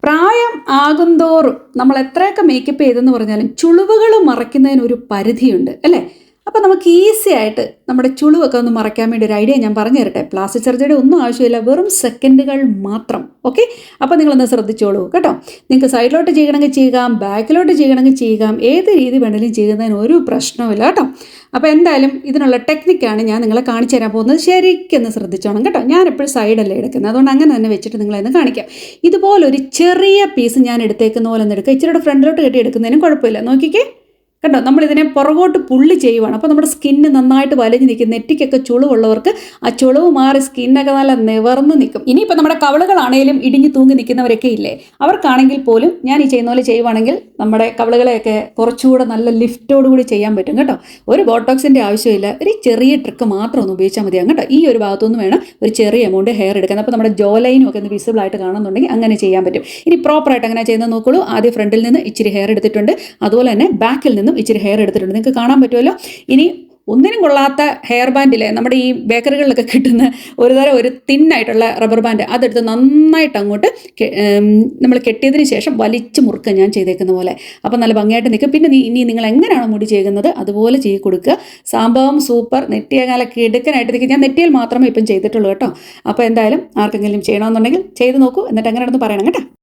പ്രായം ആകുന്തോറും നമ്മൾ എത്രയൊക്കെ മേക്കപ്പ് ചെയ്തെന്ന് പറഞ്ഞാലും ചുളിവുകൾ മറയ്ക്കുന്നതിന് ഒരു പരിധിയുണ്ട് അല്ലേ? അപ്പോൾ നമുക്ക് ഈസി ആയിട്ട് നമ്മുടെ ചുളിവൊക്കെ ഒന്ന് മറയ്ക്കാൻ വേണ്ടി ഒരു ഐഡിയ ഞാൻ പറഞ്ഞു തരട്ടെ. പ്ലാസ്റ്റിക് സർജറിയുടെ ഒന്നും ആവശ്യമില്ല, വെറും സെക്കൻഡുകൾ മാത്രം. ഓക്കെ, അപ്പോൾ നിങ്ങളൊന്ന് ശ്രദ്ധിച്ചോളൂ കേട്ടോ. നിങ്ങൾക്ക് സൈഡിലോട്ട് ചെയ്യണമെങ്കിൽ ചെയ്യാം, ബാക്കിലോട്ട് ചെയ്യണമെങ്കിൽ ചെയ്യാം, ഏത് രീതി വേണമെങ്കിലും ചെയ്യുന്നതിന് ഒരു പ്രശ്നവുമില്ല കേട്ടോ. അപ്പോൾ എന്തായാലും ഇതിനുള്ള ടെക്നിക്കാണ് ഞാൻ നിങ്ങളെ കാണിച്ചു തരാൻ പോകുന്നത്. ശരിക്കൊന്ന് ശ്രദ്ധിച്ചോണം കേട്ടോ. ഞാൻ എപ്പോഴും സൈഡല്ലേ എടുക്കുന്നത്, അതുകൊണ്ട് അങ്ങനെ തന്നെ വെച്ചിട്ട് നിങ്ങളെന്ന് കാണിക്കാം. ഇതുപോലൊരു ചെറിയ പീസ് ഞാൻ എടുത്തേക്കുന്ന പോലെ ഒന്ന് എടുക്കുക. ഇച്ചിരിയുടെ ഫ്രണ്ടിലോട്ട് കെട്ടി എടുക്കുന്നതിനും കുഴപ്പമില്ല. നോക്കിക്കേ കണ്ടോ, നമ്മളിതിനെ പുറകോട്ട് പുള്ളി ചെയ്യുവാണ്. അപ്പോൾ നമ്മുടെ സ്കിന്ന് നന്നായിട്ട് വലിഞ്ഞ് നിൽക്കും. നെറ്റിക്കൊക്കെ ചുളിവുള്ളവർക്ക് ആ ചുളിവ് മാറി സ്കിന്നൊക്കെ നല്ല നിവർന്ന് നിൽക്കും. ഇനിയിപ്പോൾ നമ്മുടെ കവിളുകളാണെങ്കിലും ഇടിഞ്ഞ് തൂങ്ങി നിൽക്കുന്നവരൊക്കെ ഇല്ലേ, അവർക്കാണെങ്കിൽ പോലും ഞാൻ ഈ ചെയ്യുന്ന പോലെ ചെയ്യുവാണെങ്കിൽ നമ്മുടെ കവിളുകളെയൊക്കെ കുറച്ചുകൂടെ നല്ല ലിഫ്റ്റോടുകൂടി ചെയ്യാൻ പറ്റും കേട്ടോ. ഒരു ബോട്ടോക്സിൻ്റെ ആവശ്യമില്ല, ഒരു ചെറിയ ട്രിക്ക് മാത്രം ഒന്ന് ഉപയോഗിച്ചാൽ മതിയാകും കേട്ടോ. ഈ ഒരു ഭാഗത്തുനിന്ന് വേണം ഒരു ചെറിയ എമൗണ്ട് ഹെയർ എടുക്കുന്നത്. അപ്പോൾ നമ്മുടെ ജോ ലൈനും ഒക്കെ ഒന്ന് വിസിബിൾ ആയിട്ട് കാണുന്നുണ്ടെങ്കിൽ അങ്ങനെ ചെയ്യാൻ പറ്റും. ഇനി പ്രോപ്പറായിട്ട് അങ്ങനെ ചെയ്യുന്നത് നോക്കുള്ളൂ. ആദ്യം ഫ്രണ്ടിൽ നിന്ന് ഇച്ചിരി ഹെയർ എടുത്തിട്ടുണ്ട്, അതുപോലെ തന്നെ ബാക്കിൽ നിന്നും ഇച്ചിരി ഹെയർ എടുത്തിട്ടുണ്ട്. നിങ്ങൾക്ക് കാണാൻ പറ്റുമല്ലോ. ഇനി ഒന്നിനും കൊള്ളാത്ത ഹെയർ ബാൻഡിലെ നമ്മുടെ ഈ ബേക്കറികളിലൊക്കെ കിട്ടുന്ന ഒരു തിന്നായിട്ടുള്ള റബ്ബർ ബാൻഡ് അതെടുത്ത് നന്നായിട്ട് അങ്ങോട്ട് നമ്മൾ കെട്ടിയതിന് ശേഷം വലിച്ച് മുറുക്കുക ഞാൻ ചെയ്തേക്കുന്ന പോലെ. അപ്പോൾ നല്ല ഭംഗിയായിട്ട് നിൽക്കും. പിന്നെ ഇനി നിങ്ങൾ എങ്ങനെയാണോ മുടി ചെയ്യുന്നത് അതുപോലെ ചെയ്ത് കൊടുക്കുക. സംഭവം സൂപ്പർ. നെറ്റിയേക്കാലൊക്കെ എടുക്കാനായിട്ട് നിൽക്കുക. ഞാൻ നെറ്റിയിൽ മാത്രമേ ഇപ്പം ചെയ്തിട്ടുള്ളൂ കേട്ടോ. അപ്പോൾ എന്തായാലും ആർക്കെങ്കിലും ചെയ്യണമെന്നുണ്ടെങ്കിൽ ചെയ്ത് നോക്കൂ, എന്നിട്ട് എങ്ങനെയാണെന്ന് പറയണം കേട്ടോ.